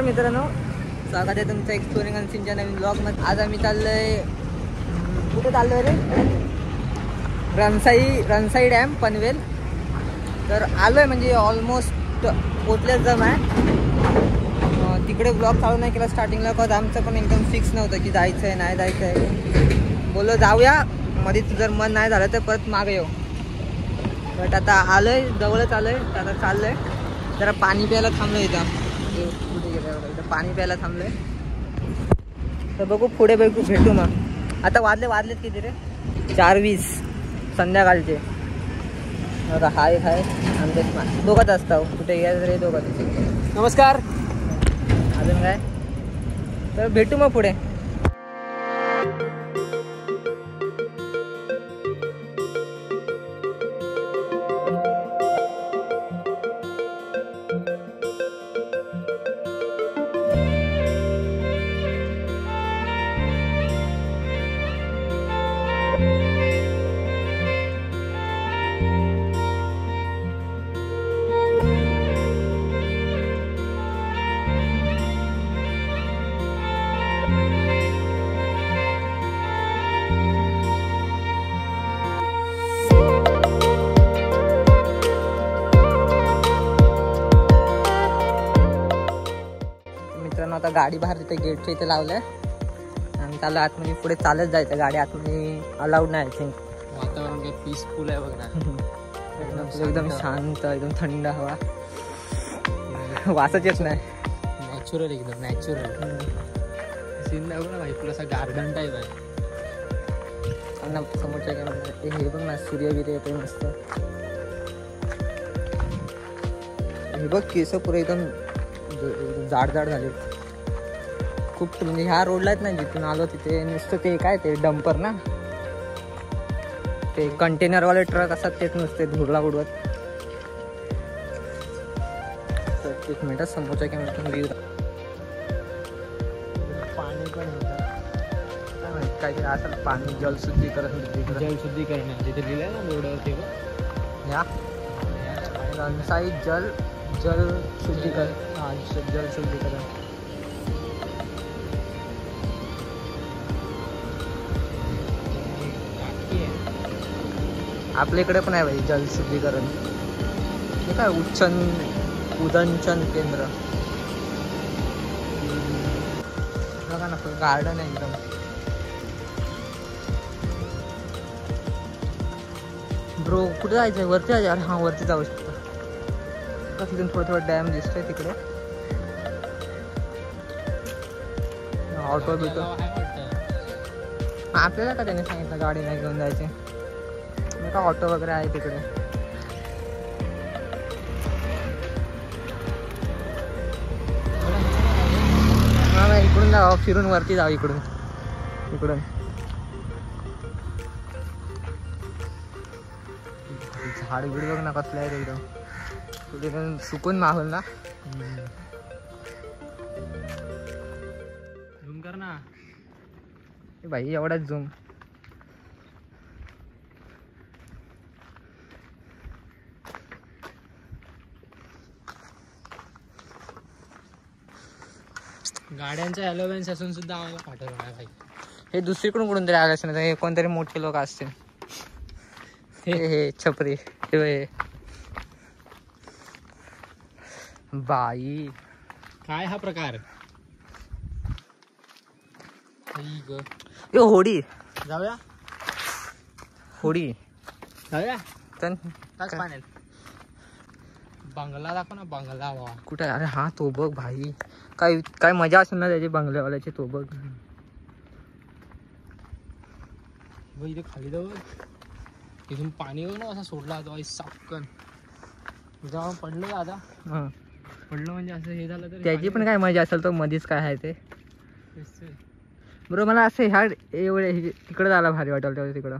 मित्रांनो, स्वागत आहे तुमचं एक्सप्लोरिंग अन सीनच्या नवीन ब्लॉगमध्ये. आज आम्ही चाललोय, कुठे चाललोय रे? रणसाई डॅम पनवेल. तर आलोय म्हणजे ऑलमोस्ट पोचलेच जम आहे. तिकडे ब्लॉग चालू नाही केला स्टार्टिंगला, कॉज आमचं पण एकदम फिक्स नव्हतं की जायचं आहे नाही जायचं आहे. बोलो जाऊया, मध्ये जर मन नाही झालं तर परत मागे येऊ. बट आता आलोय, जवळच आलोय. आता चाललोय जरा पाणी प्यायला थांबलोय. कुठे गेलं? इथं पाणी प्यायला थांबलोय. तर बघू पुढे भेटू मग. आता वाजलेत किती रे? 4:20 संध्याकाळचे. बघा हाय आमच्या दोघंच असतो. कुठे गेलं रे? दोघंच. नमस्कार. अजून काय? तर भेटू मग पुढे. मित्रांनो, आता गाडी बाहेर तिथे गेटच्या इथे लावलंय आणि त्याला आतमध्ये पुढे चालत जायचं. गाडी आतमध्ये अलाउड नाही. आय थिंक वातावरण काय पीसफुल आहे बघ ना. एकदम शांत, एकदम थंड हवा. वासच येत नाही. नॅचरल, एकदम नॅचरल सीन आहे बघ ना भाई. पुढे गार्डन टाईप आहे. समोरच्या कॅमेरा हे बघ ना, सूर्य येते मस्त. हे बघ केस पुरे एकदम जाड झाले खूप. म्हणजे ह्या रोडला आहेत ना जिथून आलो तिथे नुसतं ते काय ते डंपर ना, ते कंटेनरवाले ट्रक असतात तेच नुसते धुरला उडवत. तर 1 मिनिटात समोरच्या कॅमेऱ्यातून व्ह्यू. पाणी पण होतं काय माहिती काहीतरी असेल. पाणी जलशुद्धीकरण जिथे लिहिलंय ना बोर्डावरती ह्या रणसाई जल शुद्धीकरण. जल शुद्धीकरण. आपल्या इकडे पण आहे भाई जल शुद्धीकरण. हे काय उदंचन केंद्र. बघा ना, गार्डन आहे एकदम. ब्रो कुठे जायचंय? वरती जायचं. अरे हा, वरती जाऊ शकतो. तिथून थोडं डॅम दिसतोय तिकडे. ऑटो बिटो आपल्याला का त्याने सांगितलं गाडी नाही घेऊन जायची? का ऑटो वगैरे आहे तिकडे. इकडून जाऊ, फिरून वरती जाऊ. इकडून झाड बिड बघ ना कसले आहेत एकदम. कुठे सुकून माहोल ना. झूम कर ना भाई, एवढाच झूम. गाड्यांचा अलोवेन्स असून सुद्धा आम्हाला पाठवलं नाही भाई. हे दुसरीकडून कुठून तरी आलं असेल. हे कोणतरी मोठे लोक असतील. हे छपरी हे बाई. काय हा प्रकार? होडी. जाऊया तर पाण्यात. बंगला दाखव ना, बंगला. बाबा कुठे? अरे हा तो बघ भाई. काय मजा असेल ना त्याची बंगल्यावाल्याची. तो बघ इथे खाली जाऊ. इथून पाणी बघ ना असं सोडला होता सापकन. जेव्हा पडलं दादा, पडलं म्हणजे असं हे झालं तर त्याची पण काय मजा असेल. तो मध्येच काय आहे ते. बरोबर. मला असं ह्या एवढे तिकडं जायला भारी वाटेल तेव्हा. तिकडं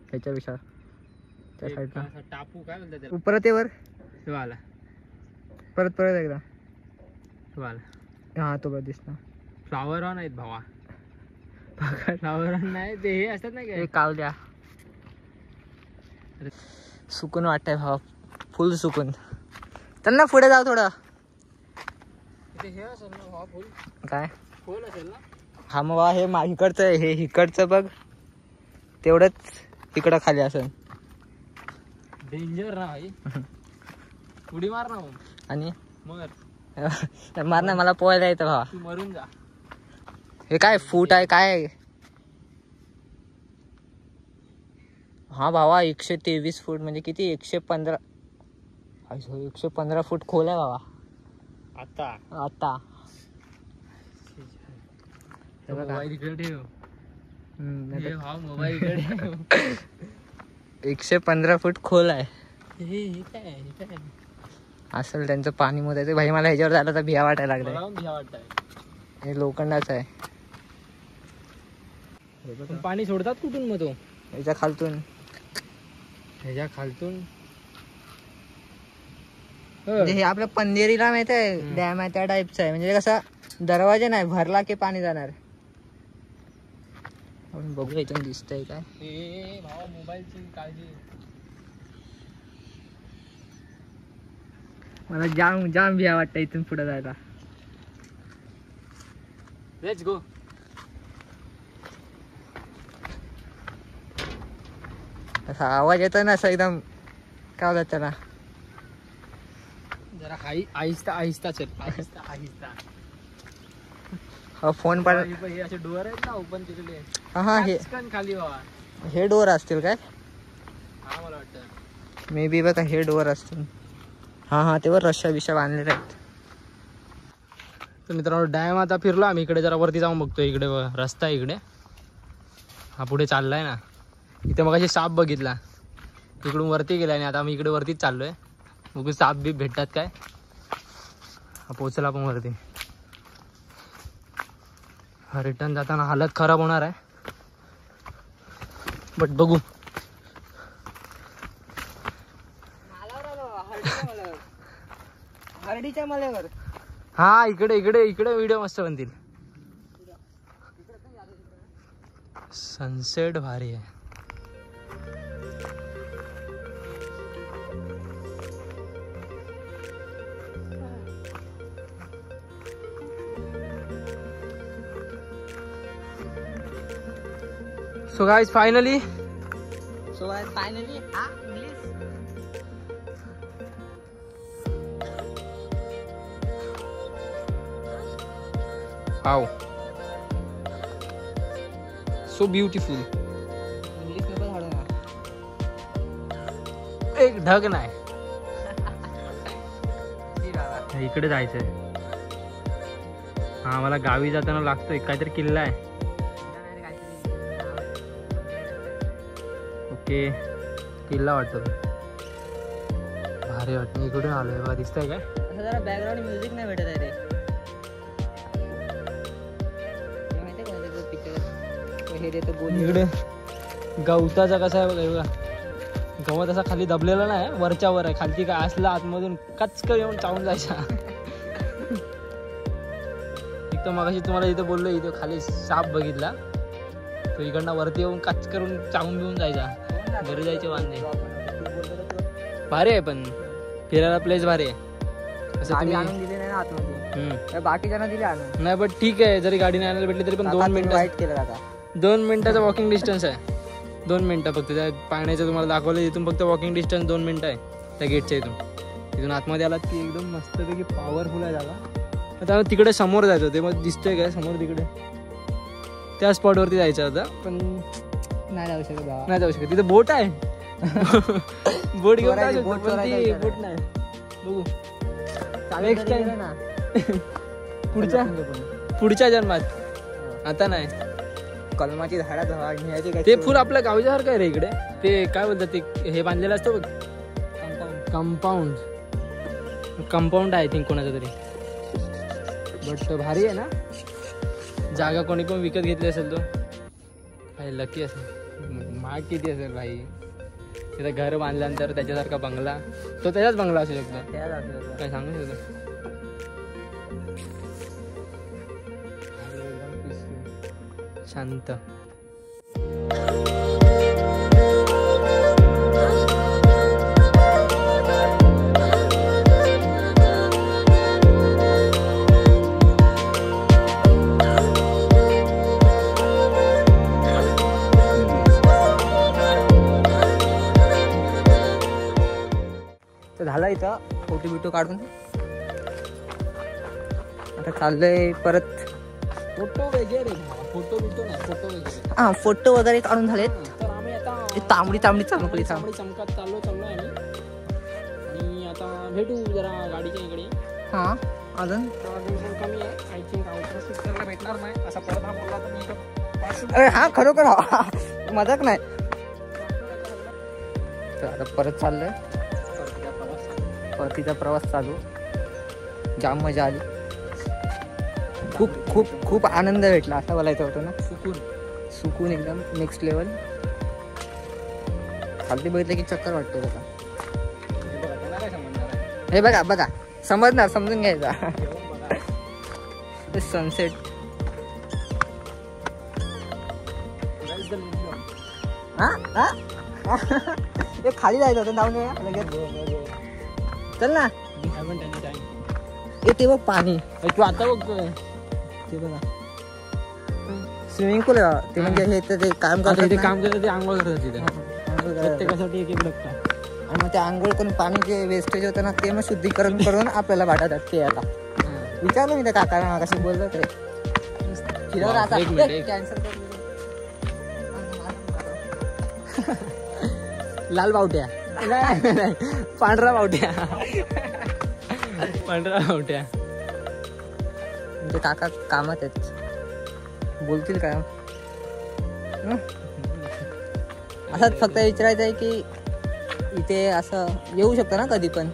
ह्याच्यापेक्षा त्या साईडला टापू काय बोलतात परत येवर आला. परत एकदा हा तो बघ दिसला. फ्लावर ऑन आहेत भावा. फ्लावर ऑन नाही ते हे असतात नाही काय कावल्या. सुकून वाटतंय भावा, फुल सुकून. त्यांना पुढे जाऊ थोडं. काय खोल असेल ना. हा मग बा हे इकडचं हे इकडचं बघ तेवढंच तिकडं खाली असेल. डेंजर ना भाई. उडी मार ना मग. आणि मग मार ना, मला पोहायला येतं भावा. तू मरून जा. हे काय फूट आहे काय? हा भावा 123 फूट म्हणजे किती 115 115 फूट खोल आहे भावा आता. मोबाईल इकडे ठेव. हम्म, हा मोबाईल इकडे ठेव. 115 फूट खोल आहे. हे काय असेल त्यांचं पाणी मोजायचं भाई. मला ह्याच्यावर झालं तर भिया वाटायला लागलाय. मला पण भीती वाटतंय. हे लोखंडाचं आहे. पण पाणी सोडतात कुठून मग तो? ह्याच्या खालतून. ह्याच्या खालतून म्हणजे हे आपल्या पंधेरीला माहित आहे डॅम आहे त्या टाईपचं आहे. म्हणजे कसा दरवाजा नाही भरला की पाणी जाणार. आपण बघू इथून दिसतंय काय. भावा मोबाईलची काळजी. मला जाम जाम भिया वाटतं इथून पुढे जायला. Let's go. असा आवाज येतो ना असं एकदम काय होतात त्याला. जरा आहिस्ता आहिस्ता चल. आहिस्ता. हा फोन पण हे असे डोअर आहेत ना ओपन तिकडे. हा हे खाली बाबा हे डोअर असतील काय. हा मला वाटतं मे बी बघा हे डोअर असतील. हा तेव्हा रश्या बिश्या बांधलेले आहेत. तर मित्रांनो डॅम आता फिरलो आम्ही. इकडे जरा वरती जाऊन बघतोय. इकडे रस्ता आहे इकडे. हा पुढे चाललाय ना. इथे मग अशी साप बघितला इकडून वरती गेला आणि आता आम्ही इकडे वरतीच चाललोय. बघू साप बी भेटतात काय. हा पोचला पण वरती. हा रिटर्न जाताना हालत खराब होणार आहे बट बघू. हरडीच्या मल्यावर. हा इकडे व्हिडिओ मस्त बनतील. सनसेट भारी आहे. So guys, finally. Wow. So beautiful. English paper हाडू ना. एक ढग नाही. इकडे जायचंय. हा मला गावी जाताना लागतोय काहीतरी किल्ला आहे. ओके किल्ला वाटतो. भारी वाटतं. इकडून आलोय बघा. दिसतंय काय. असं जरा बॅकग्राऊंड म्युझिक नाही भेटत आहे रे. माहितीये का पिक्चर हे देतो बोल. इकडे गवताचा कसा आहे बघा. बघा गवत असा खाली दबलेला नाही वरच्यावर आहे. खालती काय असला आतमधून कचकन येऊन चावून जायचा. एक तर मगाशी तुम्हाला इथे बोललो इथे खाली साप बघितला तो इकडनं वरती येऊन कच करून चावून बिवून जायचा. घरी जायचे वांदे. भारी आहे पण फिरायला प्लेस भारी आहे. असं तुम्ही आणून दिली नाही ना आतमध्ये. बाकीच्यांना दिली आणून. नाही बट ठीक आहे. जरी गाडी नाही आणायला भेटली तरी पण 2 मिनिटं वाईट केलं आता. 2 मिनिटाचा वॉकिंग डिस्टन्स आहे. 2 मिनिटं फक्त. त्या पाण्याचं तुम्हाला दाखवलं इथून फक्त वॉकिंग डिस्टन्स 2 मिनिटं आहे त्या गेटच्या इथून आतमध्ये आलात की एकदम मस्तपैकी पॉवरफुल आहे जागा. आता तिकडे समोर जायचं ते मग दिसतंय काय समोर तिकडे त्या स्पॉटवरती जायचं होतं पण नाही जाऊ शकत. नाही जाऊ शकत. तिथे बोट आहे. बोट घेऊन जाऊ शकतो पण ती बोट नाही. बघू नेक्स्ट टाइम ना पुढच्या जन्मात. आता नाही. कलमाची झाडा ते फुल आपल्या गावच्यासारखं आहे रे इकडे. ते काय बोलतात ते हे बांधलेलं असतं बघ. कंपाऊंड आय थिंक कोणाचं तरी. बट भारी आहे ना जागा. कोणी पण विकत घेतली असेल तो काय लकी असेल. महाग किती असेल भाई. तिथं घर बांधल्यानंतर त्याच्यासारखा बंगला तो त्याचाच बंगला असू शकतो. काय सांगू शकतो. शांत. झालं इथं फोटो बिटो काढून. आता चाललंय परत. फोटो वगैरे फोटो बिटो नाही, फोटो वगैरे हा फोटो वगैरे काढून झालेत. तर आम्ही आता तांबडी चमकली. चमकत चाललोय आम्ही. आणि आता भेटू जरा गाडीच्या इकडे. हा अजून कमी आहे. आय थिंक आउटरला भेटणार नाही असं परत हा बोलला तर मी. अरे हा खरोखर मजाक नाही. तर आता परत चाललोय. परतीचा प्रवास चालू. जाम मजा आली. खूप खूप खूप आनंद भेटला असं बोलायचं होतं ना. सुकून एकदम नेक्स्ट लेवल. खाली बघितलं की चक्कर वाटतं बघा. हे बघा समजणार, समजून घ्यायचा. सनसेट. हे खाली जायचं होतं जाऊन लगेच. चल ना. ते बघ पाणी तू आता बघतोय ते बघा. स्विमिंग पूल ते म्हणजे हे तर ते काम करतात, ते काम करतात, ते आंघोळ करतात तिथे प्रत्येकासाठी एक एक डबका. आणि मग ते आंघोळ करून पाणी जे वेस्टेज होतं ना ते मग शुद्धीकरण करून आपल्याला वाटतात. ते आता विचारलं मी त्या काकाला कशी बोललो ते आता कॅन्सल करून. लाल बावट्या पांढरा बावट्या म्हणजे काका कामात आहेत. बोलतील काय असंच फक्त विचारायचं आहे की इथे असं येऊ शकतं ना कधी पण.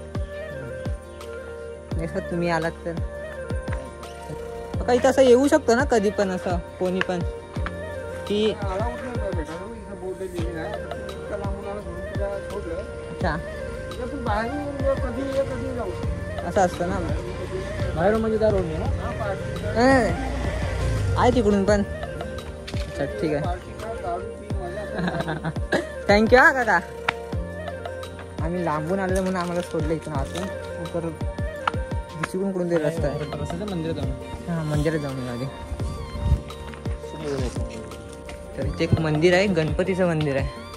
सर तुम्ही आलात तर इथं असं येऊ शकतो ना कधी पण असं कोणी पण की. अच्छा असं असतं ना बाहेर म्हणजे त्या रोडने ना आहे तिकडून पण. अच्छा ठीक आहे. थँक्यू हा काका. आम्ही लांबून आलेलो म्हणून आम्हाला सोडलं इथून आतून. तर दुसरीकडून कुठून तरी रस्ता आहे. मंदिरात जाऊन. हां मंदिरात जाऊन आधी. तर इथे एक मंदिर आहे, गणपतीचं मंदिर आहे.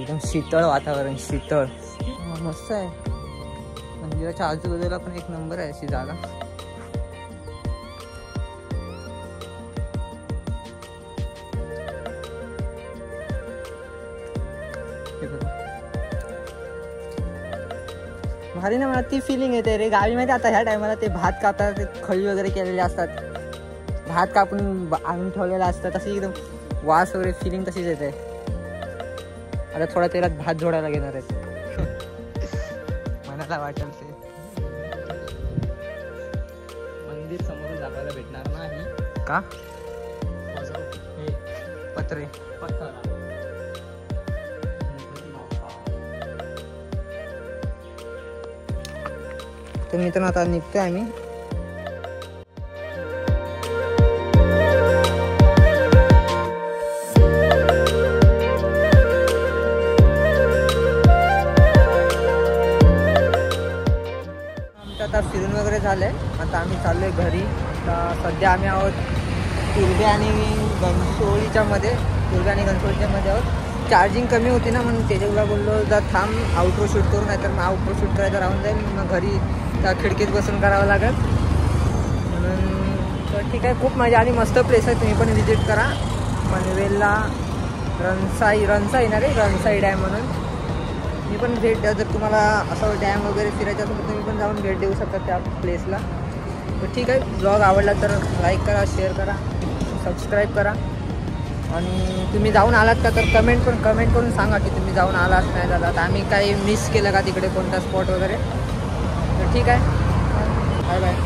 एकदम शीतळ वातावरण, शीतळ मस्त आहे. मंदिराच्या आजूबाजूला पण एक नंबर आहे अशी जागा. भारी ना. मला ती फिलिंग येते रे गावी मध्ये. आता ह्या टायमाला ते भात कापतात, ते खळी वगैरे केलेले असतात, भात कापून आणून ठेवलेला असतात, तशी एकदम वास वगैरे फिलिंग तशीच येते. आता थोड्या तेलात भात जोडायला घेणार आहेत. मनाला वाटेल ते. मंदिर समोरून दाखवायला भेटणार नाही का. पत्रे तर मित्रांनो आता निघतोय आम्ही. आता फिरून वगैरे झालंय. आता आम्ही चाललोय घरी. सध्या आम्ही आहोत तुर्भे आणि घनसोळीच्या मध्ये. तुर्भे आणि घनसोळीच्या मध्ये आहोत. चार्जिंग कमी होती ना म्हणून तेजूला बोललो जर थांब आउटरो शूट करू, नाही तर मग आउटरो शूट करायचं राहून जाईल. मग घरी त्या खिडकीत बसून करावं लागेल म्हणून. तर ठीक आहे. खूप मजा आली. मस्त प्लेस आहे. तुम्ही पण व्हिजिट करा पनवेलला. रनसाई ना रे, रनसाई डॅम म्हणून. मी पण भेट द्या जर तुम्हाला असं डॅम वगैरे फिरायचं असेल तर तुम्ही पण जाऊन भेट देऊ शकता त्या प्लेसला. तर ठीक आहे. ब्लॉग आवडला तर लाईक करा, शेअर करा, सबस्क्राईब करा. आणि तुम्ही जाऊन आलात का तर कमेंट करून सांगा की तुम्ही जाऊन आलात नाही झालात. आम्ही काही मिस केलं का तिकडे कोणता स्पॉट वगैरे. तर ठीक आहे. Bye bye.